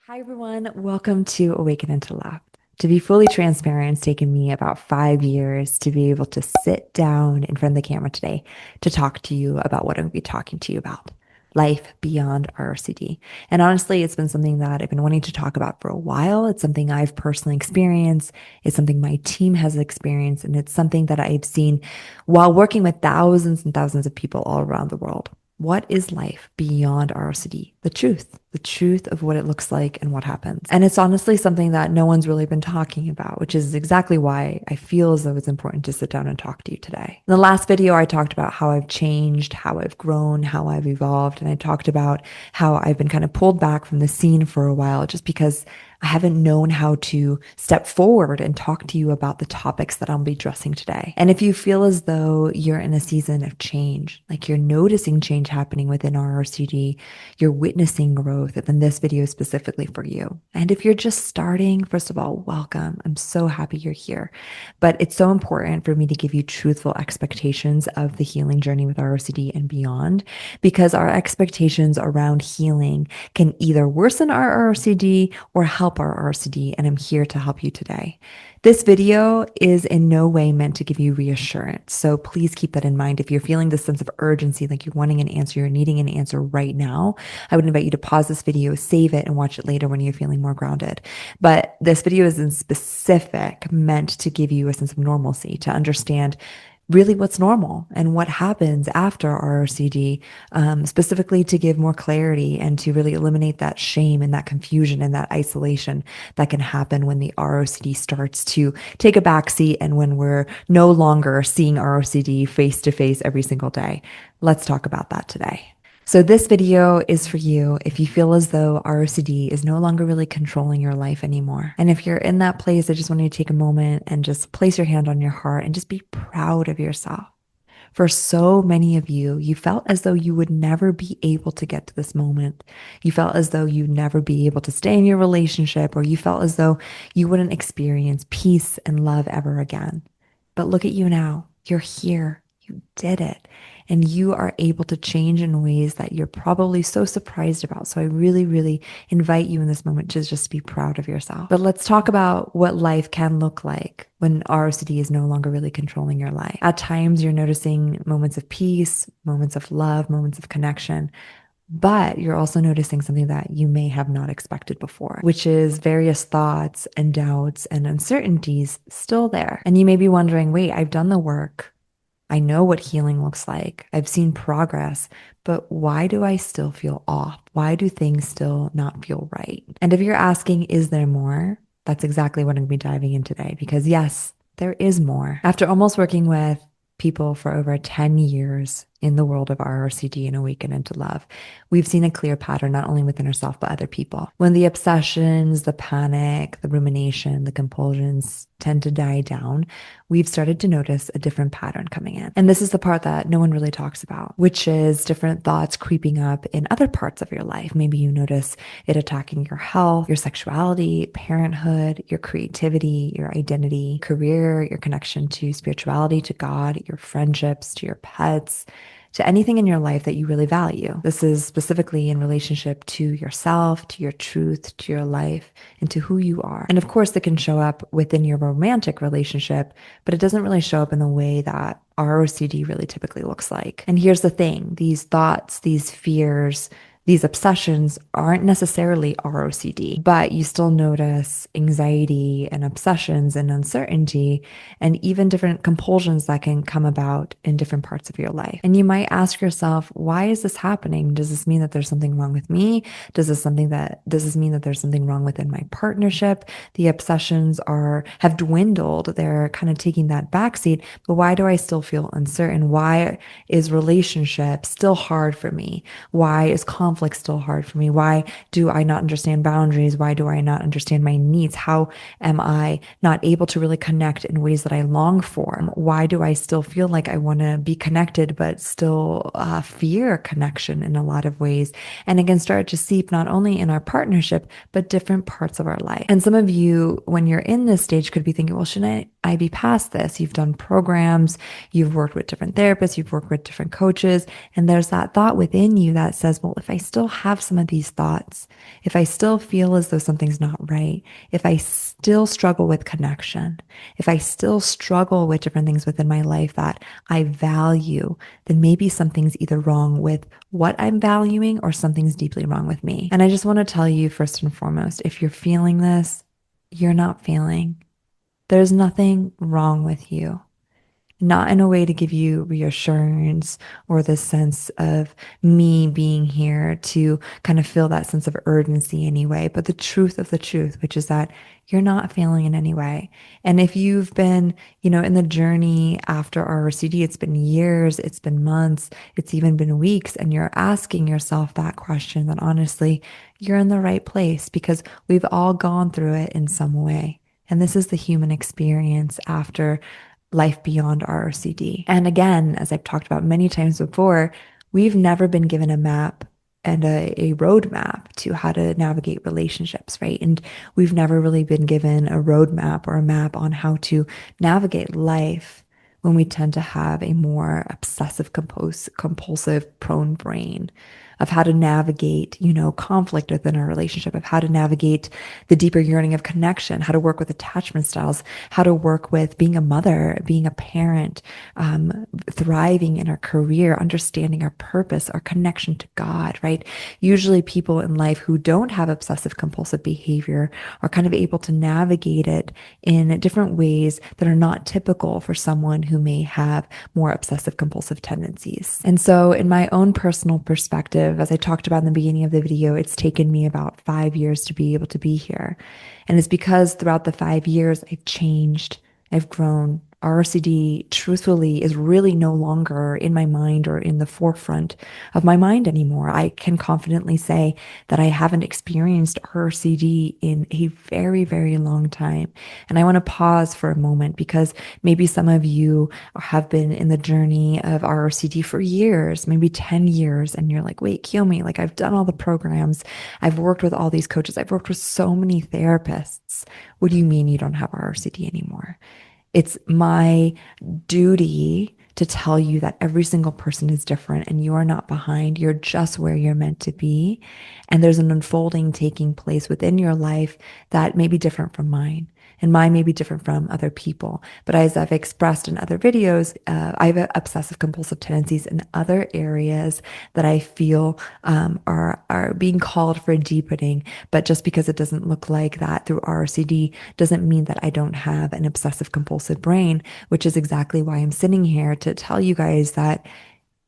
Hi, everyone. Welcome to Awaken and to Laugh. To be fully transparent, it's taken me about 5 years to be able to sit down in front of the camera today to talk to you about what I'm going to be talking to you about life beyond ROCD. And honestly, it's been something that I've been wanting to talk about for a while. It's something I've personally experienced, it's something my team has experienced, and it's something that I've seen while working with thousands and thousands of people all around the world. What is life beyond ROCD? The truth of what it looks like and what happens. And it's honestly something that no one's really been talking about, which is exactly why I feel as though it's important to sit down and talk to you today. In the last video, I talked about how I've changed, how I've grown, how I've evolved. And I talked about how I've been kind of pulled back from the scene for a while just because I haven't known how to step forward and talk to you about the topics that I'll be addressing today. And if you feel as though you're in a season of change, like you're noticing change happening within RRCD, you're witnessing growth, then this video is specifically for you. And if you're just starting, first of all, welcome. I'm so happy you're here. But it's so important for me to give you truthful expectations of the healing journey with ROCD and beyond, because our expectations around healing can either worsen our ROCD or help our ROCD, and I'm here to help you today. This video is in no way meant to give you reassurance, so please keep that in mind. If you're feeling this sense of urgency, like you're wanting an answer, you're needing an answer right now, I would invite you to pause this video, save it, and watch it later when you're feeling more grounded. But this video is in specific meant to give you a sense of normalcy, to understand really what's normal and what happens after ROCD, specifically to give more clarity and to really eliminate that shame and that confusion and that isolation that can happen when the ROCD starts to take a backseat and when we're no longer seeing ROCD face to face every single day. Let's talk about that today. So this video is for you if you feel as though ROCD is no longer really controlling your life anymore. And if you're in that place, I just want you to take a moment and just place your hand on your heart and just be proud of yourself. For so many of you, you felt as though you would never be able to get to this moment. You felt as though you'd never be able to stay in your relationship, or you felt as though you wouldn't experience peace and love ever again. But look at you now. You're here. You did it. And you are able to change in ways that you're probably so surprised about. So I really, really invite you in this moment to just be proud of yourself. But let's talk about what life can look like when ROCD is no longer really controlling your life. At times, you're noticing moments of peace, moments of love, moments of connection. But you're also noticing something that you may have not expected before, which is various thoughts and doubts and uncertainties still there. And you may be wondering, wait, I've done the work. I know what healing looks like. I've seen progress, but why do I still feel off? Why do things still not feel right? And if you're asking, is there more? That's exactly what I'm going to be diving in today, because yes, there is more. After almost working with people for over 10 years in the world of RRCD and Awaken into Love, we've seen a clear pattern, not only within ourselves, but other people. When the obsessions, the panic, the rumination, the compulsions tend to die down, we've started to notice a different pattern coming in. And this is the part that no one really talks about, which is different thoughts creeping up in other parts of your life. Maybe you notice it attacking your health, your sexuality, parenthood, your creativity, your identity, career, your connection to spirituality, to God, your friendships, to your pets, to anything in your life that you really value. This is specifically in relationship to yourself, to your truth, to your life, and to who you are. And of course, it can show up within your romantic relationship, but it doesn't really show up in the way that ROCD really typically looks like. And here's the thing, these thoughts, these fears, these obsessions aren't necessarily ROCD, but you still notice anxiety and obsessions and uncertainty and even different compulsions that can come about in different parts of your life. And you might ask yourself, why is this happening? Does this mean that there's something wrong with me? Does this mean that there's something wrong within my partnership? The obsessions have dwindled. They're kind of taking that backseat, but why do I still feel uncertain? Why is relationship still hard for me? Why is conflict still hard for me? Why do I not understand boundaries? Why do I not understand my needs? How am I not able to really connect in ways that I long for? Why do I still feel like I want to be connected, but still fear connection in a lot of ways? And it can start to seep not only in our partnership, but different parts of our life. And some of you, when you're in this stage, could be thinking, well, shouldn't I be past this? You've done programs, you've worked with different therapists, you've worked with different coaches, and there's that thought within you that says, well, if I still have some of these thoughts, if I still feel as though something's not right, if I still struggle with connection, if I still struggle with different things within my life that I value, then maybe something's either wrong with what I'm valuing or something's deeply wrong with me. And I just want to tell you, first and foremost, if you're feeling this, you're not failing. There's nothing wrong with you, not in a way to give you reassurance or this sense of me being here to kind of feel that sense of urgency anyway, but the truth of the truth, which is that you're not failing in any way. And if you've been, in the journey after ROCD, it's been years, it's been months, it's even been weeks, and you're asking yourself that question, then honestly, you're in the right place because we've all gone through it in some way. And this is the human experience after life beyond ROCD. And again, as I've talked about many times before, we've never been given a map and a roadmap to how to navigate relationships, right? And we've never really been given a roadmap or a map on how to navigate life when we tend to have a more obsessive compulsive prone brain, of how to navigate, conflict within our relationship, of how to navigate the deeper yearning of connection, how to work with attachment styles, how to work with being a mother, being a parent, thriving in our career, understanding our purpose, our connection to God, right? Usually people in life who don't have obsessive compulsive behavior are kind of able to navigate it in different ways that are not typical for someone who may have more obsessive compulsive tendencies. And so in my own personal perspective, as I talked about in the beginning of the video, it's taken me about 5 years to be able to be here. And it's because throughout the 5 years, I've changed, I've grown. RCD, truthfully, is really no longer in my mind or in the forefront of my mind anymore. I can confidently say that I haven't experienced RCD in a very, very long time. And I want to pause for a moment because maybe some of you have been in the journey of RCD for years, maybe 10 years, and you're like, wait, Kiyomi, like I've done all the programs, I've worked with all these coaches, I've worked with so many therapists. What do you mean you don't have RCD anymore? It's my duty to tell you that every single person is different and you are not behind. You're just where you're meant to be. And there's an unfolding taking place within your life that may be different from mine. And mine may be different from other people. But as I've expressed in other videos, I have obsessive compulsive tendencies in other areas that I feel are being called for deepening. But just because it doesn't look like that through RCD doesn't mean that I don't have an obsessive compulsive brain, which is exactly why I'm sitting here to tell you guys that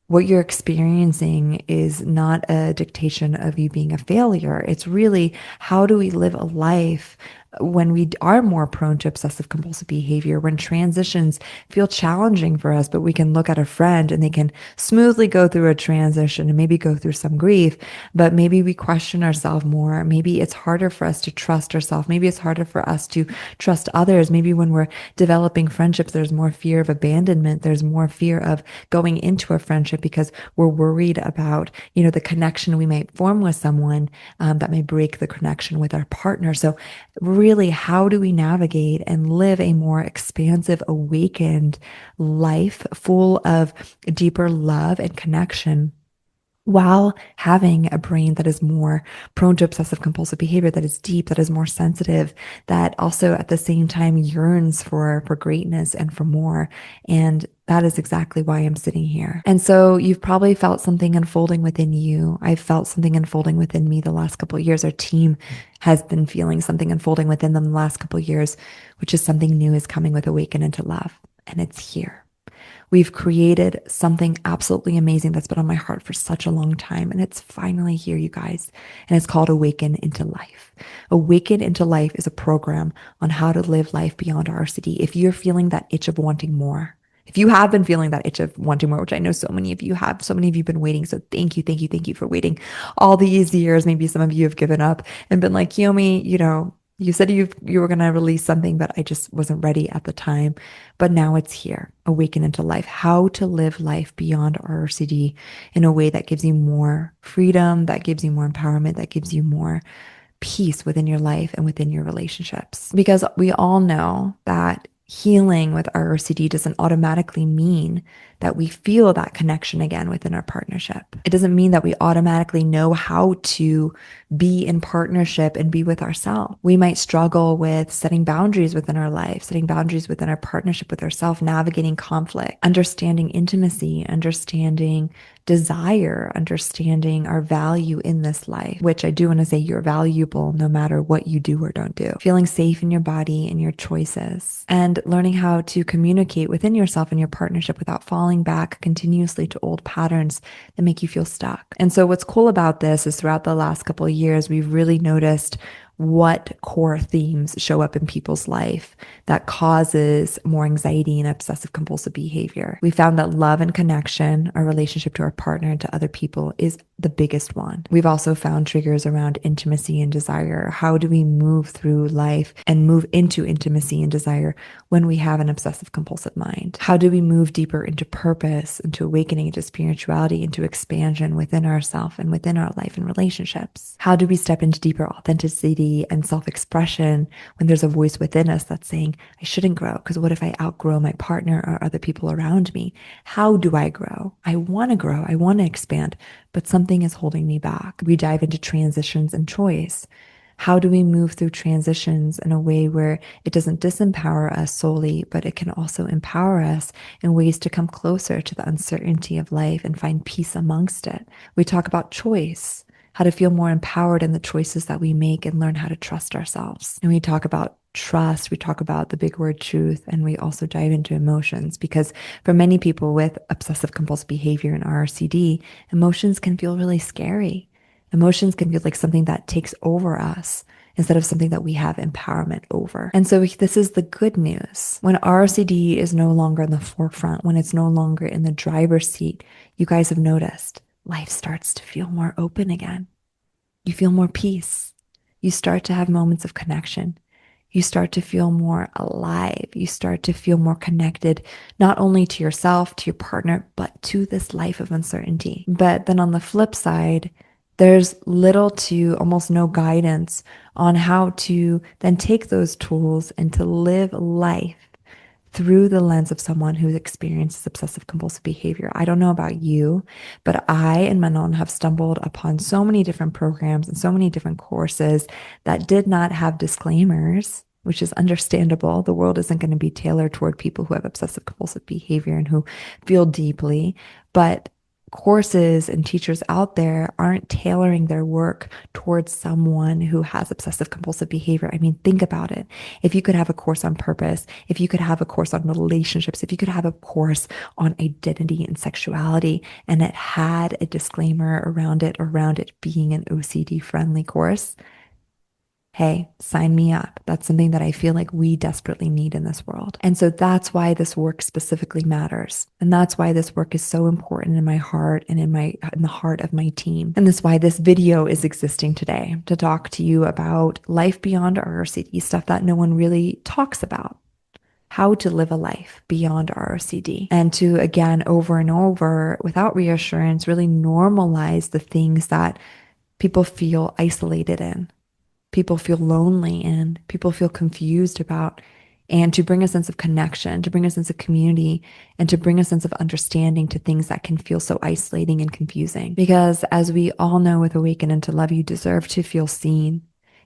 what you're experiencing is not a dictation of you being a failure. It's really, how do we live a life when we are more prone to obsessive compulsive behavior, when transitions feel challenging for us, but we can look at a friend and they can smoothly go through a transition and maybe go through some grief, but maybe we question ourselves more. Maybe it's harder for us to trust ourselves. Maybe it's harder for us to trust others. Maybe when we're developing friendships, there's more fear of abandonment. There's more fear of going into a friendship because we're worried about, the connection we might form with someone that may break the connection with our partner. So really, how do we navigate and live a more expansive, awakened life full of deeper love and connection, while having a brain that is more prone to obsessive compulsive behavior, that is deep, that is more sensitive, that also at the same time yearns for greatness and for more. And that is exactly why I'm sitting here. And so you've probably felt something unfolding within you. I've felt something unfolding within me the last couple of years. Our team has been feeling something unfolding within them the last couple of years, which is something new is coming with Awaken into Love. And it's here. We've created something absolutely amazing that's been on my heart for such a long time. And it's finally here, you guys. And it's called Awaken into Life. Awaken into Life is a program on how to live life beyond RCD. If you're feeling that itch of wanting more, if you have been feeling that itch of wanting more, which I know so many of you have, so many of you have been waiting. So thank you, thank you, thank you for waiting all these years. Maybe some of you have given up and been like, Kiyomi, you said you were going to release something, but I just wasn't ready at the time. But now it's here. Awaken into Life. How to live life beyond RCD in a way that gives you more freedom, that gives you more empowerment, that gives you more peace within your life and within your relationships. Because we all know that Healing with ROCD doesn't automatically mean that we feel that connection again within our partnership. It doesn't mean that we automatically know how to be in partnership and be with ourselves. We might struggle with setting boundaries within our life, setting boundaries within our partnership with ourselves, navigating conflict, understanding intimacy, understanding desire, understanding our value in this life, which I do want to say you're valuable no matter what you do or don't do. Feeling safe in your body and your choices, and learning how to communicate within yourself and your partnership without falling back continuously to old patterns that make you feel stuck. And so what's cool about this is throughout the last couple of years, we've really noticed what core themes show up in people's life that causes more anxiety and obsessive compulsive behavior. We found that love and connection, our relationship to our partner and to other people, is the biggest one. We've also found triggers around intimacy and desire. How do we move through life and move into intimacy and desire when we have an obsessive compulsive mind? How do we move deeper into purpose, into awakening, into spirituality, into expansion within ourselves and within our life and relationships? How do we step into deeper authenticity and self-expression when there's a voice within us that's saying, I shouldn't grow because what if I outgrow my partner or other people around me? How do I grow? I want to grow. I want to expand, but something is holding me back. We dive into transitions and choice. How do we move through transitions in a way where it doesn't disempower us solely, but it can also empower us in ways to come closer to the uncertainty of life and find peace amongst it? We talk about choice, how to feel more empowered in the choices that we make and learn how to trust ourselves. And we talk about trust, we talk about the big word truth, and we also dive into emotions because for many people with obsessive compulsive behavior and RCD, emotions can feel really scary. Emotions can feel like something that takes over us instead of something that we have empowerment over. And so this is the good news. When RCD is no longer in the forefront, when it's no longer in the driver's seat, you guys have noticed life starts to feel more open again. You feel more peace. You start to have moments of connection. You start to feel more alive. You start to feel more connected, not only to yourself, to your partner, but to this life of uncertainty. But then on the flip side, there's little to almost no guidance on how to then take those tools and to live life through the lens of someone who experiences obsessive compulsive behavior. I don't know about you, but I and Manon have stumbled upon so many different programs and so many different courses that did not have disclaimers, which is understandable. The world isn't going to be tailored toward people who have obsessive compulsive behavior and who feel deeply, but courses and teachers out there aren't tailoring their work towards someone who has obsessive compulsive behavior. I mean, think about it. If you could have a course on purpose, if you could have a course on relationships, if you could have a course on identity and sexuality, and it had a disclaimer around it being an OCD friendly course, hey, sign me up. That's something that I feel like we desperately need in this world. And so that's why this work specifically matters. And that's why this work is so important in my heart and in the heart of my team. And that's why this video is existing today, to talk to you about life beyond RCD, stuff that no one really talks about. How to live a life beyond ROCD, and to, again, over and over, without reassurance, really normalize the things that people feel isolated in, people feel lonely in, people feel confused about, and to bring a sense of connection, to bring a sense of community, and to bring a sense of understanding to things that can feel so isolating and confusing. Because as we all know with Awaken and to Love, you deserve to feel seen.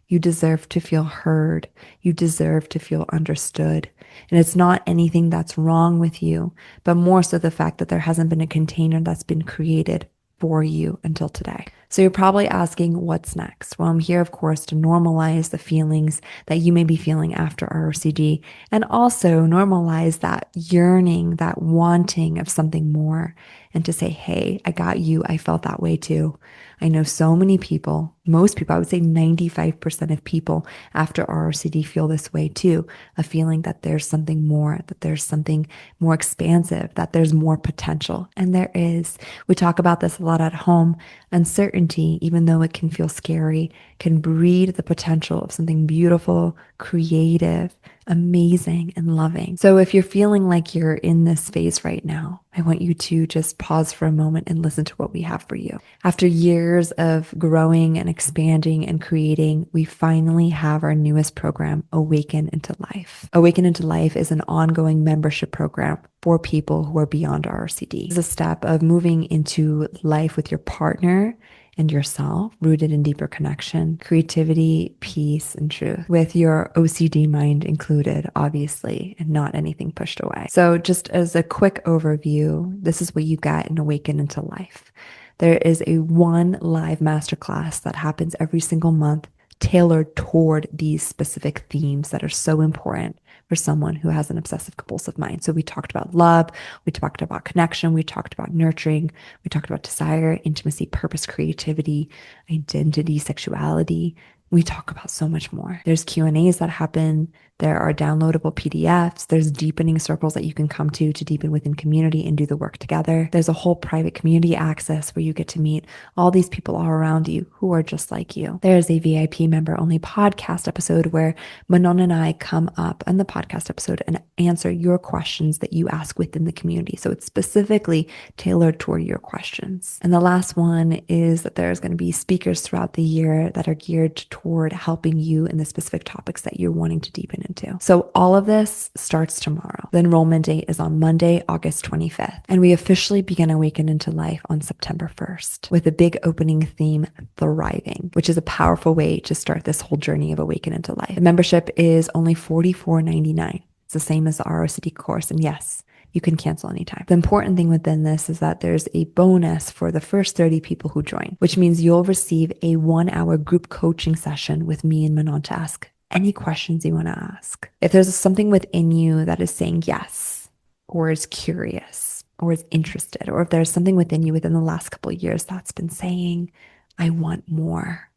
You deserve to feel heard. You deserve to feel understood. And it's not anything that's wrong with you, but more so the fact that there hasn't been a container that's been created for you until today. So you're probably asking, what's next? Well, I'm here, of course, to normalize the feelings that you may be feeling after ROCD, and also normalize that yearning, that wanting of something more, and to say, hey, I got you. I felt that way too. I know so many people, most people, I would say 95% of people after ROCD feel this way too, a feeling that there's something more, that there's something more expansive, that there's more potential. And there is. We talk about this a lot at home. Uncertainty, even though it can feel scary, can breed the potential of something beautiful, creative, amazing, and loving. So if you're feeling like you're in this phase right now, I want you to just pause for a moment and listen to what we have for you. After years of growing and expanding and creating, we finally have our newest program, Awaken into Life. Awaken into Life is an ongoing membership program for people who are beyond ROCD. It's a step of moving into life with your partner and yourself, rooted in deeper connection, creativity, peace, and truth, with your OCD mind included, obviously, and not anything pushed away. So just as a quick overview, this is what you get in Awaken into Life. There is a one live masterclass that happens every single month, tailored toward these specific themes that are so important for someone who has an obsessive compulsive mind. So we talked about love, we talked about connection, we talked about nurturing, we talked about desire, intimacy, purpose, creativity, identity, sexuality. We talk about so much more. There's Q&As that happen. There are downloadable PDFs. There's deepening circles that you can come to deepen within community and do the work together. There's a whole private community access where you get to meet all these people all around you who are just like you. There's a VIP member only podcast episode where Manon and I come up on the podcast episode and answer your questions that you ask within the community. So it's specifically tailored toward your questions. And the last one is that there's going to be speakers throughout the year that are geared toward helping you in the specific topics that you're wanting to deepen into. So all of this starts tomorrow. The enrollment date is on Monday, August 25th. And we officially begin Awaken into Life on September 1st with a big opening theme, Thriving, which is a powerful way to start this whole journey of Awaken into Life. The membership is only $44.99. It's the same as the ROCD course. And yes, you can cancel anytime. The important thing within this is that there's a bonus for the first 30 people who join, which means you'll receive a 1-hour group coaching session with me and Manon to ask any questions you want to ask. If there's something within you that is saying yes, or is curious, or is interested, or if there's something within you within the last couple of years that's been saying, I want more,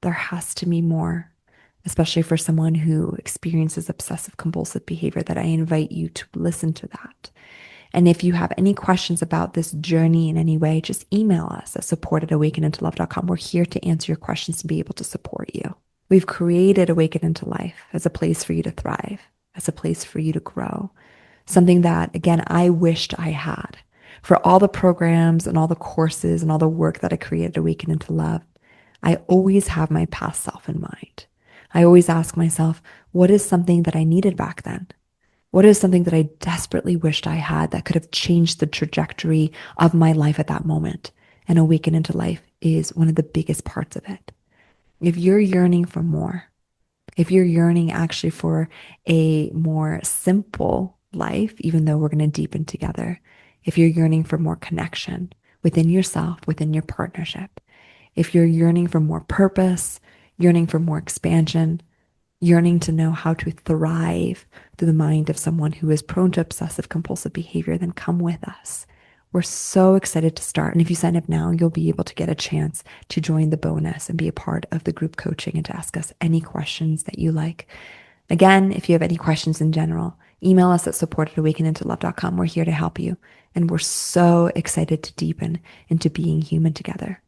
there has to be more, especially for someone who experiences obsessive compulsive behavior, that I invite you to listen to that. And if you have any questions about this journey in any way, just email us at support@awakenintolove.com. We're here to answer your questions to be able to support you. We've created Awaken into Life as a place for you to thrive, as a place for you to grow. Something that, again, I wished I had. For all the programs and all the courses and all the work that I created Awaken into Love, I always have my past self in mind. I always ask myself, what is something that I needed back then? What is something that I desperately wished I had that could have changed the trajectory of my life at that moment? And Awaken into Life is one of the biggest parts of it. If you're yearning for more, if you're yearning actually for a more simple life, even though we're going to deepen together, if you're yearning for more connection within yourself, within your partnership, if you're yearning for more purpose, yearning for more expansion, yearning to know how to thrive through the mind of someone who is prone to obsessive compulsive behavior, then come with us. We're so excited to start. And if you sign up now, you'll be able to get a chance to join the bonus and be a part of the group coaching and to ask us any questions that you like. Again, if you have any questions in general, email us at support@awakenintolove.com. We're here to help you. And we're so excited to deepen into being human together.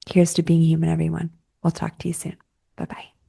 Here's to being human, everyone. We'll talk to you soon. Bye-bye.